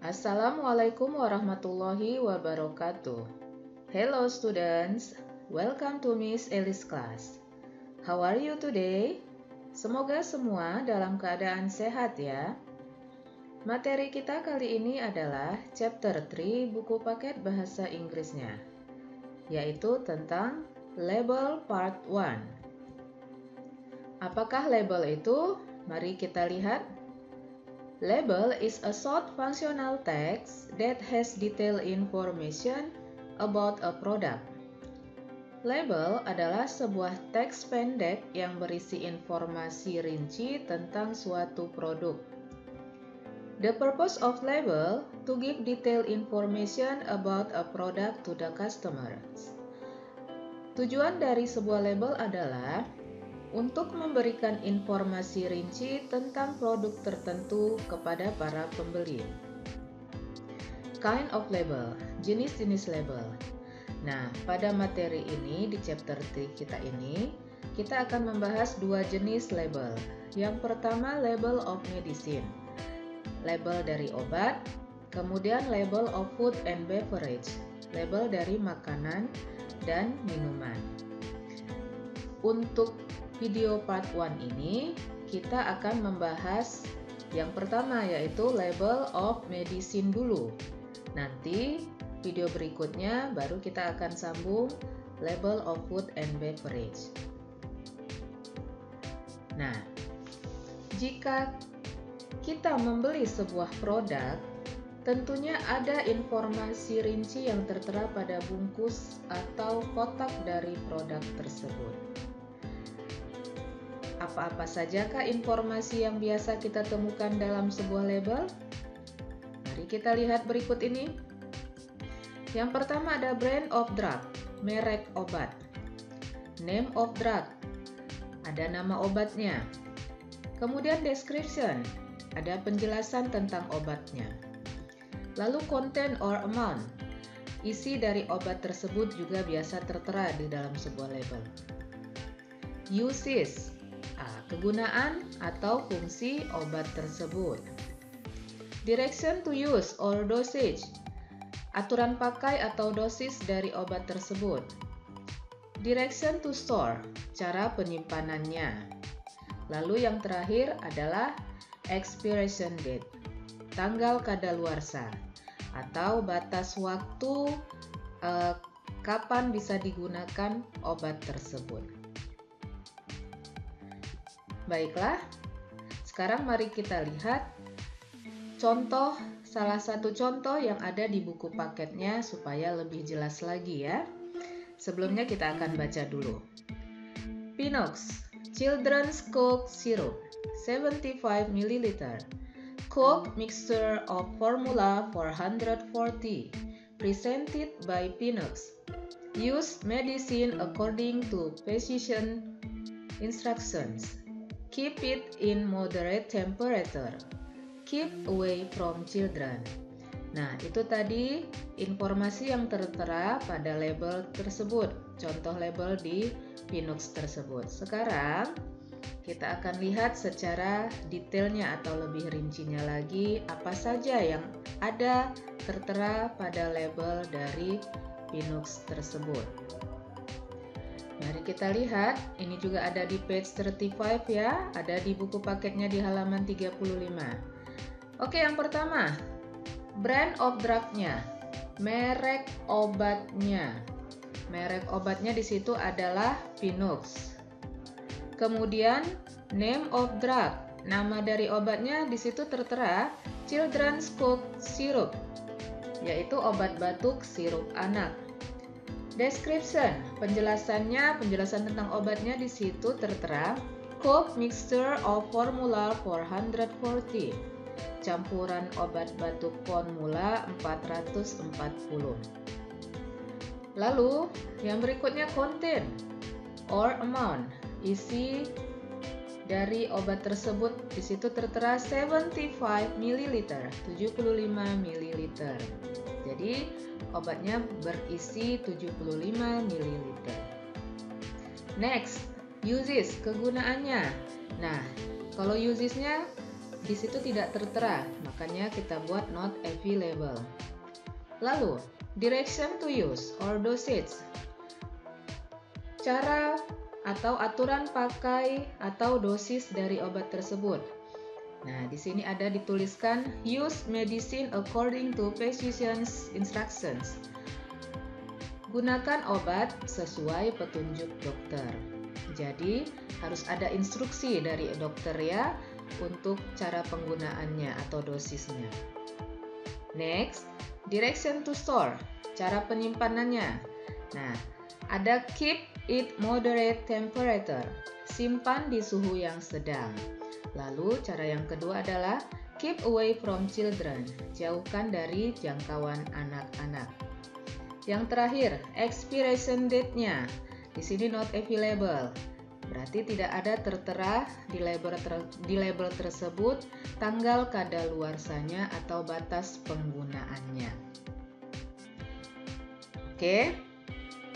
Assalamualaikum warahmatullahi wabarakatuh. Hello students, welcome to Miss Elis class. How are you today? Semoga semua dalam keadaan sehat ya. Materi kita kali ini adalah chapter 3 buku paket bahasa Inggrisnya, yaitu tentang label part 1. Apakah label itu? Mari kita lihat. Label is a short functional text that has detailed information about a product. Label adalah sebuah teks pendek yang berisi informasi rinci tentang suatu produk. The purpose of label to give detailed information about a product to the customer. Tujuan dari sebuah label adalah untuk memberikan informasi rinci tentang produk tertentu kepada para pembeli. Kind of label, jenis-jenis label. Nah, pada materi ini di chapter 3 kita ini, kita akan membahas dua jenis label. Yang pertama label of medicine, label dari obat, kemudian label of food and beverage, label dari makanan dan minuman. Untuk video part 1 ini, kita akan membahas yang pertama yaitu label of medicine dulu. Nanti video berikutnya baru kita akan sambung label of food and beverage. Nah, jika kita membeli sebuah produk, tentunya ada informasi rinci yang tertera pada bungkus atau kotak dari produk tersebut. Apa-apa sajakah informasi yang biasa kita temukan dalam sebuah label? Mari kita lihat berikut ini. Yang pertama ada brand of drug, merek obat. Name of drug, ada nama obatnya. Kemudian description, ada penjelasan tentang obatnya. Lalu content or amount, isi dari obat tersebut juga biasa tertera di dalam sebuah label. Uses, kegunaan atau fungsi obat tersebut. Direction to use or dosage, aturan pakai atau dosis dari obat tersebut. Direction to store, cara penyimpanannya. Lalu yang terakhir adalah expiration date, tanggal kadaluarsa atau batas waktu kapan bisa digunakan obat tersebut. Baiklah, sekarang mari kita lihat salah satu contoh yang ada di buku paketnya supaya lebih jelas lagi ya. Sebelumnya kita akan baca dulu. Pinox Children's Coke Syrup 75 ml, Coke Mixture of Formula 440, presented by Pinox. Use medicine according to physician instructions. Keep it in moderate temperature. Keep away from children. Nah, itu tadi informasi yang tertera pada label tersebut. Contoh label di Pinox tersebut. Sekarang kita akan lihat secara detailnya atau lebih rincinya lagi apa saja yang ada tertera pada label dari Pinox tersebut. Mari kita lihat, ini juga ada di page 35 ya, ada di buku paketnya di halaman 35. Oke, yang pertama, brand of drug-nya, merek obatnya. Merek obatnya di situ adalah Pinox. Kemudian, name of drug, nama dari obatnya di situ tertera Children's Coke Syrup, yaitu obat batuk sirup anak. Description, penjelasan tentang obatnya di situ tertera Coke Mixture of Formula 440, campuran obat batuk formula 440. Lalu yang berikutnya content or amount, isi dari obat tersebut di situ tertera 75 ml, 75 ml. Jadi obatnya berisi 75 ml. Next, uses, kegunaannya. Nah, kalau usesnya di situ tidak tertera, makanya kita buat not available. Lalu, direction to use or dosage. Cara atau aturan pakai atau dosis dari obat tersebut. Nah, di sini ada dituliskan use medicine according to physician's instructions. Gunakan obat sesuai petunjuk dokter. Jadi, harus ada instruksi dari dokter ya untuk cara penggunaannya atau dosisnya. Next, direction to store, cara penyimpanannya. Nah, ada keep it moderate temperature, simpan di suhu yang sedang. Lalu, cara yang kedua adalah keep away from children, jauhkan dari jangkauan anak-anak. Yang terakhir, expiration date-nya. Di sini not available. Berarti tidak ada tertera di label tersebut tanggal kadaluarsanya atau batas penggunaannya. Oke,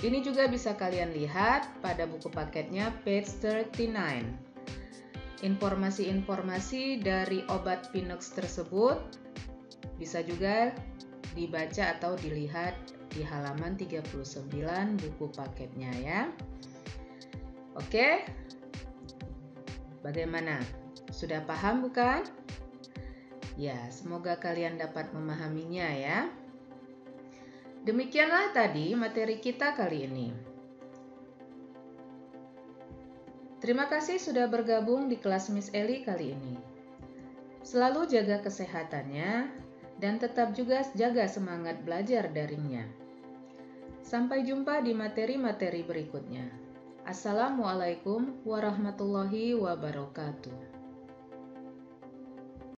ini juga bisa kalian lihat pada buku paketnya page 39. Informasi-informasi dari obat Pinox tersebut bisa juga dibaca atau dilihat di halaman 39 buku paketnya ya. Oke, bagaimana? Sudah paham bukan? Ya, semoga kalian dapat memahaminya ya. Demikianlah tadi materi kita kali ini. Terima kasih sudah bergabung di kelas Miss Eli kali ini. Selalu jaga kesehatannya dan tetap juga jaga semangat belajar daringnya. Sampai jumpa di materi-materi berikutnya. Assalamualaikum warahmatullahi wabarakatuh.